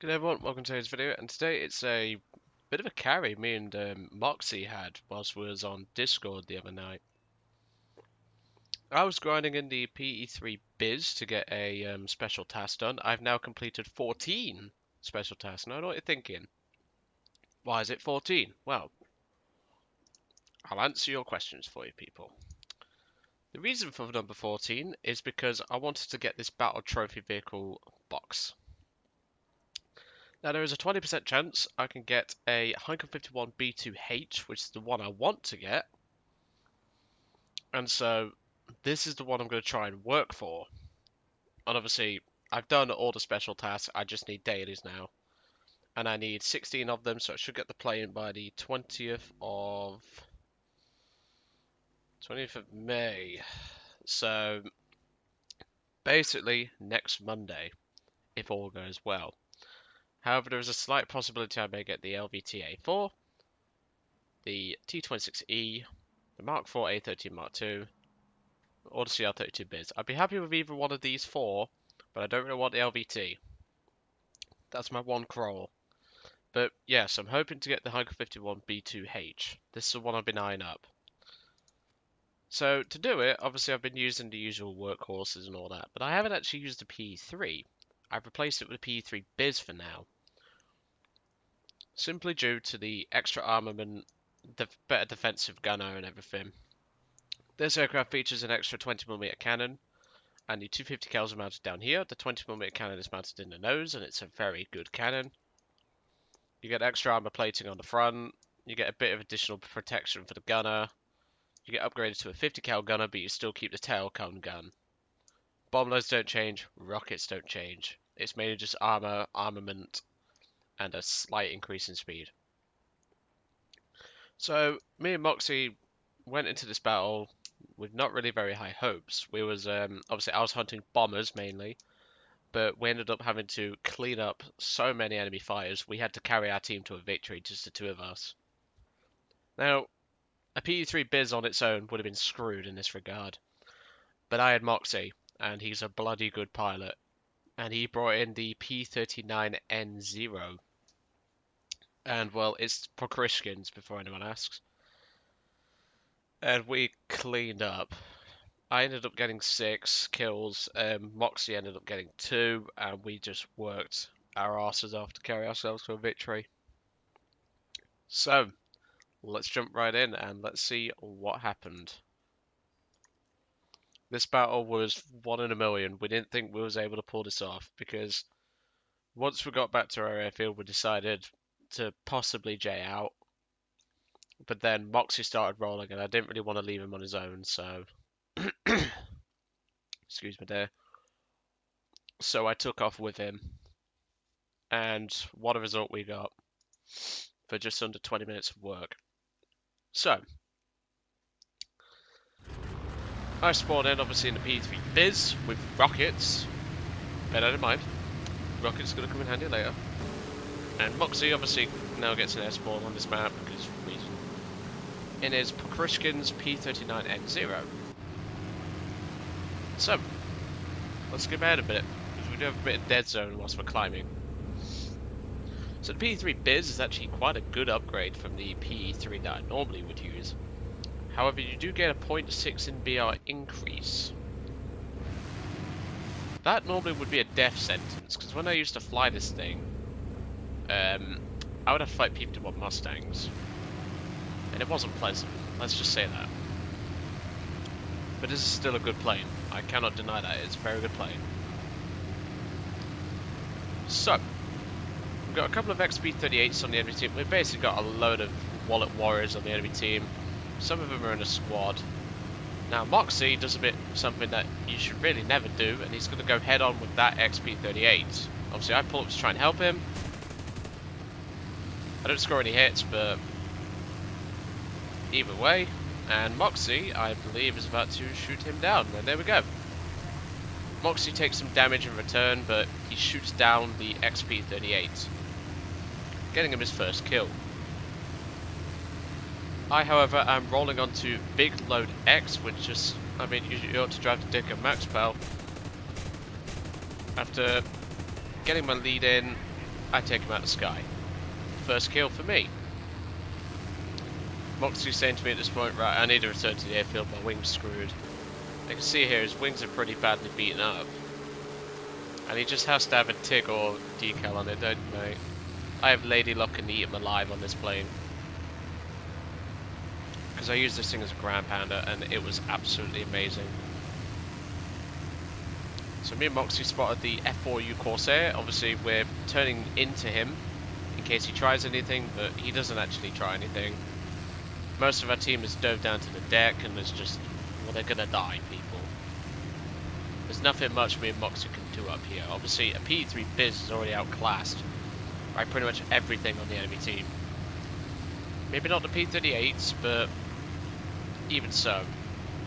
Good day everyone, welcome to today's video, and today it's a bit of a carry me and Moxie had whilst we was on Discord the other night. I was grinding in the PE3 biz to get a special task done. I've now completed 14 special tasks. Now I know what you're thinking. Why is it 14? Well, I'll answer your questions for you people. The reason for number 14 is because I wanted to get this battle trophy vehicle box. Now there is a 20% chance I can get a 151 B2H, which is the one I want to get. And so this is the one I'm going to try and work for. And obviously I've done all the special tasks, I just need dailies now. And I need 16 of them, so I should get the play in by the 20th of May. So basically next Monday, if all goes well. However, there is a slight possibility I may get the LVTA4, the T26E, the Mark IV A13 Mark II, or the CR32 Biz. I'd be happy with either one of these four, but I don't really want the LVT. That's my one crawl. But yes, I'm hoping to get the 151 B2H. This is the one I've been eyeing up. So to do it, obviously I've been using the usual workhorses and all that, but I haven't actually used the PE3. I've replaced it with the PE3 Biz for now. Simply due to the extra armament, the better defensive gunner and everything. This aircraft features an extra 20mm cannon, and the 250 cals are mounted down here. The 20mm cannon is mounted in the nose, and it's a very good cannon. You get extra armor plating on the front, you get a bit of additional protection for the gunner, you get upgraded to a 50 cal gunner, but you still keep the tail cone gun. Bomb loads don't change, rockets don't change. It's mainly just armor, armament, and a slight increase in speed. So, me and Moxie went into this battle with not really very high hopes. We was, obviously I was hunting bombers mainly, but we ended up having to clean up so many enemy fighters, we had to carry our team to a victory, just the two of us. Now, a PE3 Biz on its own would have been screwed in this regard, but I had Moxie, and he's a bloody good pilot, and he brought in the P39N0, and well, it's for Christians before anyone asks, and we cleaned up. I ended up getting 6 kills, Moxie ended up getting 2, and we just worked our asses off to carry ourselves to a victory. So, let's jump right in and let's see what happened. This battle was 1 in a million. We didn't think we was able to pull this off because once we got back to our airfield, we decided to possibly J out. But then Moxie started rolling, and I didn't really want to leave him on his own, so excuse me there. So I took off with him, and what a result we got for just under 20 minutes of work. So I spawned in obviously in the P3 Biz with rockets. Bear that in mind. Rockets gonna come in handy later. And Moxie obviously now gets an air spawn on this map because of reason. In his Pokrishkin's P39N0. So let's skip ahead a bit, because we do have a bit of dead zone whilst we're climbing. So the PE3 Biz is actually quite a good upgrade from the PE3 that I normally would use. However, you do get a 0.6 in BR increase. That normally would be a death sentence, because when I used to fly this thing, I would have to fight P-51 Mustangs. And it wasn't pleasant, let's just say that. But this is still a good plane. I cannot deny that, it's a very good plane. So, we've got a couple of XP-38s on the enemy team. We've basically got a load of wallet warriors on the enemy team. Some of them are in a squad. Now Moxie does a bit something that you should really never do, and he's going to go head on with that XP-38. Obviously I pull up to try and help him. I don't score any hits, but either way. And Moxie, I believe, is about to shoot him down, and there we go. Moxie takes some damage in return, but he shoots down the XP-38, getting him his first kill. I, however, am rolling onto Big Load X, which is, I mean, you ought to drive the dick of Max Pal. After getting my lead in, I take him out of the sky. First kill for me. Moxie's saying to me at this point, right, I need to return to the airfield, my wing's screwed. I can see here his wings are pretty badly beaten up. And he just has to have a TIG or decal on it, don't you, mate? I have Lady Luck and eat him alive on this plane. Because I used this thing as a ground pounder and it was absolutely amazing. So me and Moxie spotted the F4U Corsair. Obviously we're turning into him in case he tries anything, but he doesn't actually try anything. Most of our team has dove down to the deck and is just, well, they're gonna die, people. There's nothing much me and Moxie can do up here. Obviously a P3 Biz is already outclassed by pretty much everything on the enemy team. Maybe not the P38s, but even so.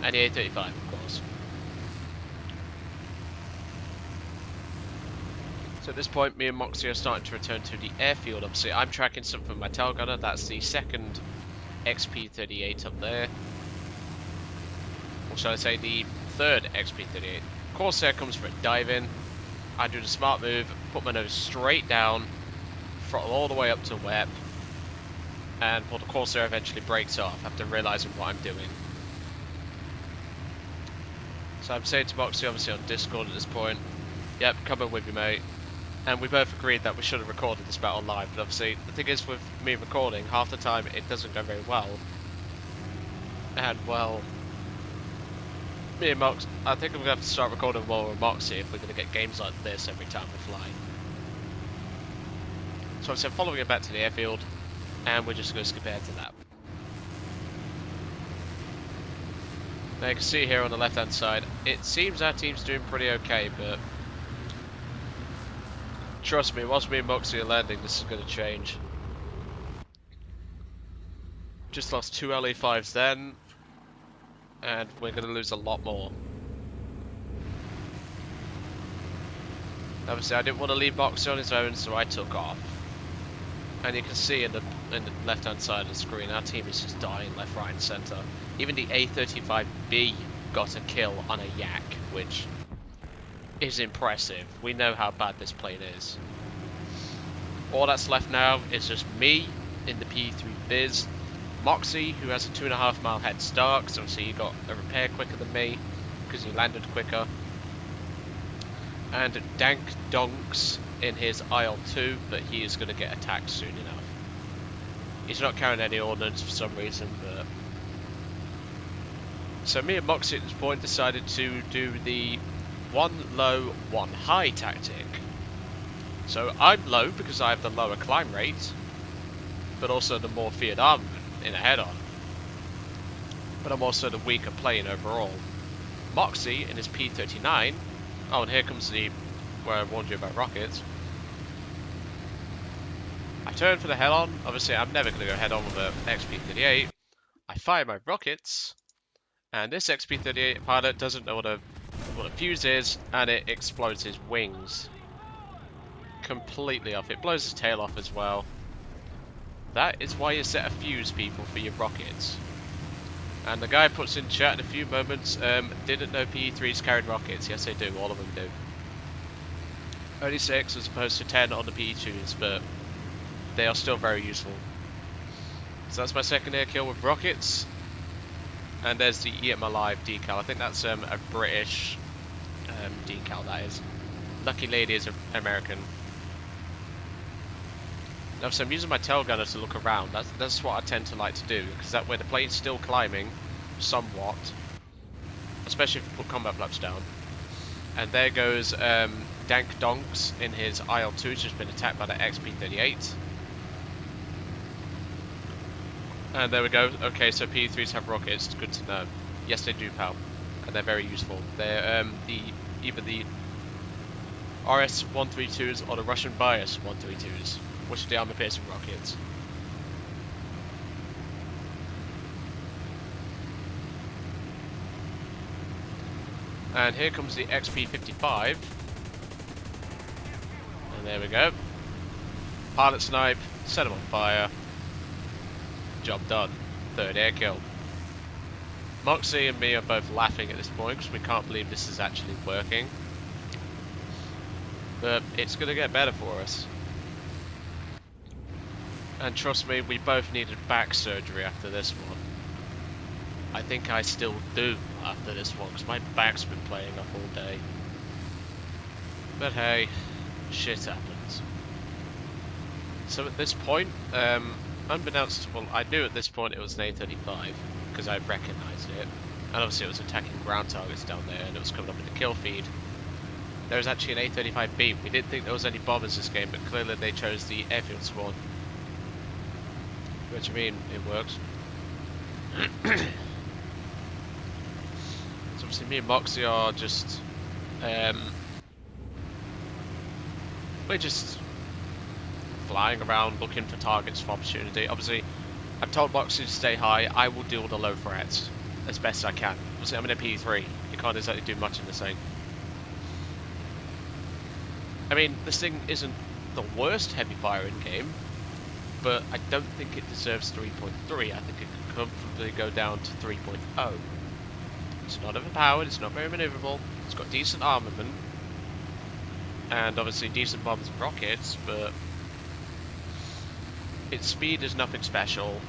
And the A35, of course. So at this point, me and Moxie are starting to return to the airfield. Obviously, I'm tracking something with my tail gunner. That's the second XP38 up there. Or shall I say the third XP38. Corsair comes for a dive in. I do the smart move, put my nose straight down, throttle all the way up to web, and well, the Corsair eventually breaks off after realizing what I'm doing. So I'm saying to Moxie, obviously on Discord at this point, yep, coming with you, mate. And we both agreed that we should have recorded this battle live, but obviously the thing is with me recording, half the time it doesn't go very well. And well, me and Mox, I think I'm going to have to start recording more with Moxie if we're going to get games like this every time we fly. So I'm following it back to the airfield, and we're just going to skip ahead to that. Now you can see here on the left hand side, it seems our team's doing pretty okay, but trust me, once me and Moxie are landing, this is going to change. Just lost 2 LE5s then, and we're going to lose a lot more. Obviously I didn't want to leave Moxie on his own, so I took off. And you can see in the left hand side of the screen, our team is just dying left, right and centre. Even the A35B got a kill on a Yak, which is impressive. We know how bad this plane is. All that's left now is just me in the P3 Biz, Moxie, who has a 2.5 mile head start, because obviously he got a repair quicker than me, because he landed quicker. And Dank Donks in his IL-2, but he is going to get attacked soon enough. He's not carrying any ordnance for some reason, but... So me and Moxie at this point decided to do the one low, one high tactic. So I'm low because I have the lower climb rate, but also the more feared armament in a head-on. But I'm also the weaker plane overall. Moxie in his P39. Oh, and here comes the where I warned you about rockets. I turn for the head-on. Obviously, I'm never going to go head-on with an XP38. I fire my rockets, and this XP38 pilot doesn't know what a fuse is, and it explodes his wings completely off. It blows his tail off as well. That is why you set a fuse, people, for your rockets. And the guy puts in chat in a few moments, didn't know PE3s carried rockets. Yes, they do. All of them do. Only 6 as opposed to 10 on the PE2s, but they are still very useful. So that's my second air kill with rockets. And there's the Eat 'em Alive decal. I think that's a British decal, that is. Lucky Lady is American. Now, so I'm using my tail gunner to look around. That's what I tend to like to do, because that way the plane's still climbing somewhat, especially if you put combat flaps down. And there goes Dank Donks in his IL-2, who's just been attacked by the XP38. And there we go. Okay, so P3s have rockets. It's good to know. Yes, they do, pal, and they're very useful. They're either the RS-132s or the Russian Bias 132s, which are the armor-piercing rockets. And here comes the XP55. And there we go. Pilot snipe, set him on fire. Job done. Third air kill. Moxie and me are both laughing at this point because we can't believe this is actually working. But it's going to get better for us. And trust me, we both needed back surgery after this one. I think I still do after this one, because my back's been playing up all day. But hey, shit happens. So at this point, unbeknownst to, well, I knew at this point it was an A35, because I recognised it. And obviously it was attacking ground targets down there, and it was coming up in the kill feed. There was actually an A35B. We didn't think there was any bombers this game, but clearly they chose the airfield spawn. Which, I mean, it works. So obviously me and Moxie are just... we're just flying around looking for targets for opportunity. Obviously, I've told Moxie to stay high. I will deal with the low threats as best I can. Obviously, I'm in a P3. You can't exactly do much in this thing. I mean, this thing isn't the worst heavy firing game, but I don't think it deserves 3.3. I think it could comfortably go down to 3.0. It's not overpowered, it's not very maneuverable, it's got decent armament, and obviously decent bombs and rockets, but its speed is nothing special.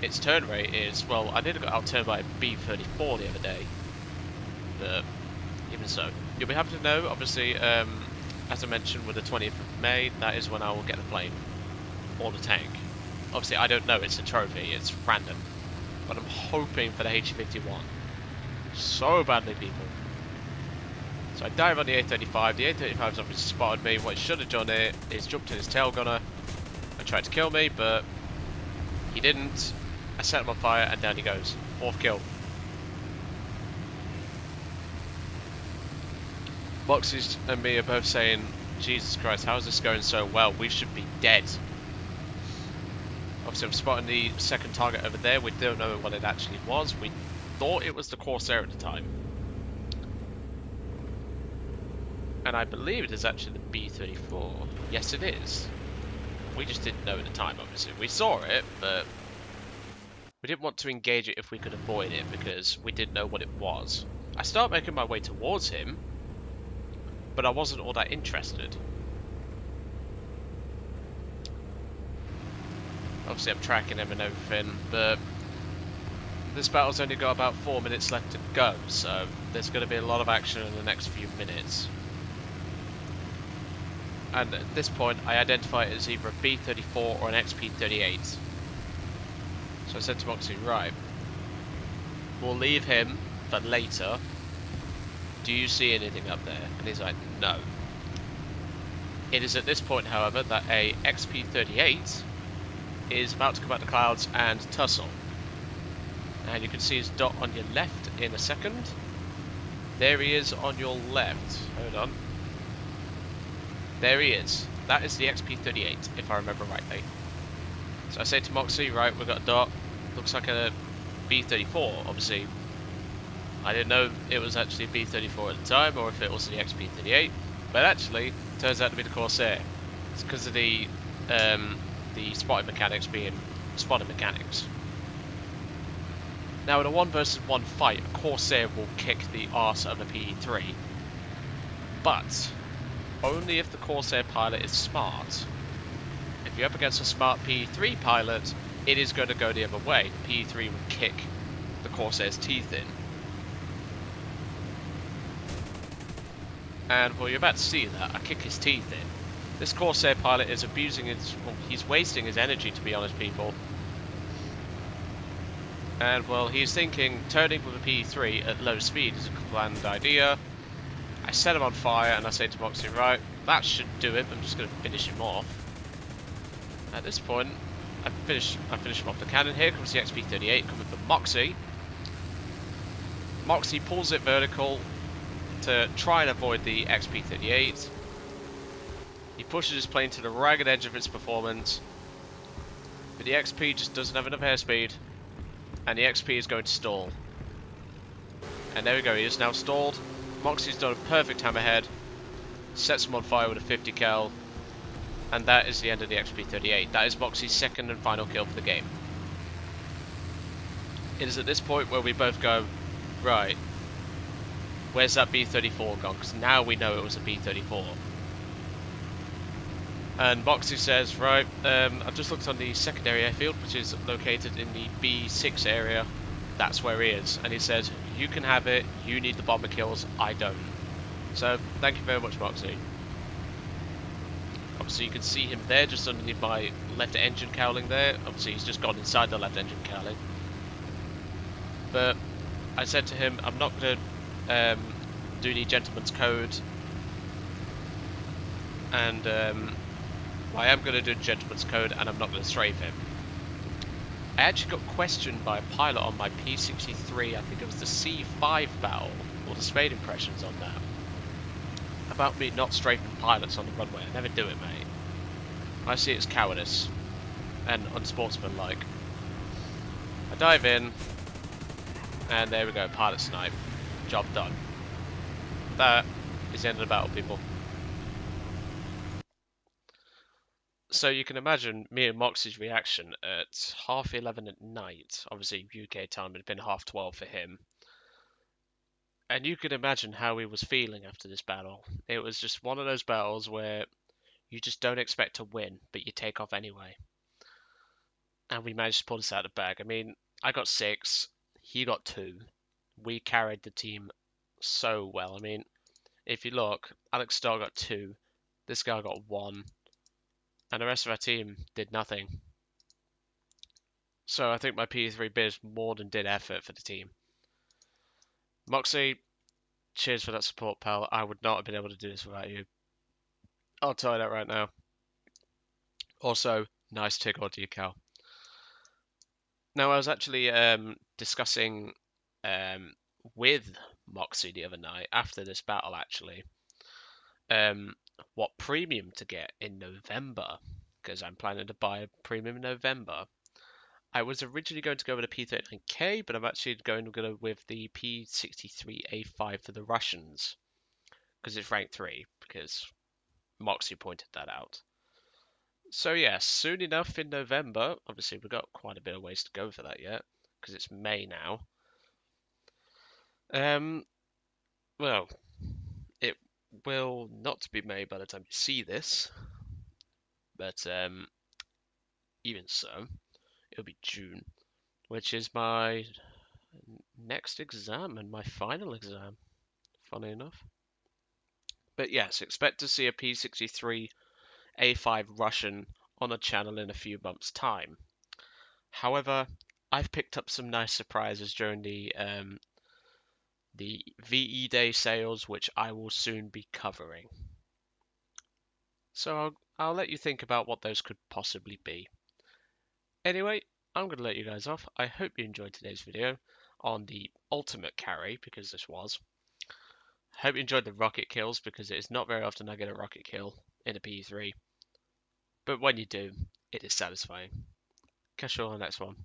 Its turn rate is, well, I nearly got outturned by a B-34 the other day, but even so. You'll be happy to know, obviously, as I mentioned, with the 20th of May, that is when I will get the plane, or the tank. Obviously, I don't know, it's a trophy, it's random, but I'm hoping for the H-51. So badly, people. So I dive on the A-35, the A-35's obviously spotted me. What he should have done here is jumped in his tail gunner and tried to kill me, but he didn't. I set him on fire and down he goes. 4th kill. Moxie and me are both saying, Jesus Christ, how is this going so well? We should be dead. Obviously I'm spotting the second target over there. We don't know what it actually was. We thought it was the Corsair at the time. And I believe it is actually the B-34. Yes, it is. We just didn't know at the time, obviously. We saw it, but we didn't want to engage it if we could avoid it, because we didn't know what it was. I started making my way towards him, but I wasn't all that interested. Obviously I'm tracking him and everything, but this battle's only got about 4 minutes left to go, so there's going to be a lot of action in the next few minutes. And at this point I identify it as either a B-34 or an XP-38. So I said to Moxie, right, we'll leave him for later. Do you see anything up there? And he's like, no. It is at this point, however, that a XP-38 is about to come out the clouds and tussle. And you can see his dot on your left in a second. There he is on your left. Hold on. There he is. That is the XP-38, if I remember rightly. So I say to Moxie, right, we've got a dot. Looks like a B-34, obviously. I didn't know it was actually a B-34 at the time, or if it was the XP-38. But actually, it turns out to be the Corsair. It's because of the spotting mechanics being spotting mechanics. Now in a 1 versus 1 fight, a Corsair will kick the arse of a PE-3. But only if the Corsair pilot is smart. If you're up against a smart PE-3 pilot, it is going to go the other way. The PE-3 will kick the Corsair's teeth in. And well, you're about to see that. I kick his teeth in. This Corsair pilot is abusing his... well, he's wasting his energy, to be honest, people. And well, he's thinking turning with a PE-3 at low speed is a planned idea. I set him on fire and I say to Moxie, right, that should do it. I'm just going to finish him off. At this point, I finish him off the cannon. Here comes the XP-38 coming from Moxie. Moxie pulls it vertical to try and avoid the XP-38. He pushes his plane to the ragged edge of its performance, but the XP just doesn't have enough airspeed, and the XP is going to stall. And there we go, he is now stalled. Moxie's done a perfect hammerhead, sets him on fire with a 50 cal, and that is the end of the XP-38. That is Moxie's second and final kill for the game. It is at this point where we both go, right, where's that B-34 gone? Because now we know it was a B-34. And Moxie says, right, I've just looked on the secondary airfield, which is located in the B6 area. That's where he is. And he says, you can have it, you need the bomber kills, I don't. So, thank you very much, Moxie. Obviously, you can see him there, just underneath my left engine cowling there. Obviously, he's just gone inside the left engine cowling. But I said to him, I'm not going to do the gentleman's code. And I am going to do the gentleman's code, and I'm not going to strafe him. I actually got questioned by a pilot on my P63, I think it was the C5 battle, or the Spade impressions on that, about me not strafing pilots on the runway. I never do it, mate. I see it as cowardice and unsportsmanlike. I dive in, and there we go, pilot snipe. Job done. That is the end of the battle, people. So you can imagine me and Moxie's reaction at 11:30 at night. Obviously, UK time had been 12:30 for him. And you can imagine how he was feeling after this battle. It was just one of those battles where you just don't expect to win, but you take off anyway. And we managed to pull this out of the bag. I mean, I got 6, he got 2. We carried the team so well. I mean, if you look, Alex Starr got 2, this guy got 1, and the rest of our team did nothing. So I think my P3 biz more than did effort for the team. Moxie, cheers for that support, pal. I would not have been able to do this without you. I'll tell you that right now. Also, nice tickle decal. Now, I was actually discussing with Moxie the other night, after this battle actually, what premium to get in November, because I'm planning to buy a premium in November. I was originally going to go with a P39K, but I'm actually going to go with the P63A5 for the Russians, because it's rank 3, because Moxie pointed that out. So yeah, soon enough in November, obviously we've got quite a bit of ways to go for that yet, because it's May now. Well, it will not be May by the time you see this, but even so, it'll be June, which is my next exam and my final exam, funny enough. But yes, expect to see a P63 A5 Russian on a channel in a few months' time. However, I've picked up some nice surprises during the VE Day sales, which I will soon be covering. So I'll let you think about what those could possibly be. Anyway, I'm going to let you guys off. I hope you enjoyed today's video on the ultimate carry, because this was. Hope you enjoyed the rocket kills, because it is not very often I get a rocket kill in a P3. But when you do, it is satisfying. Catch you on the next one.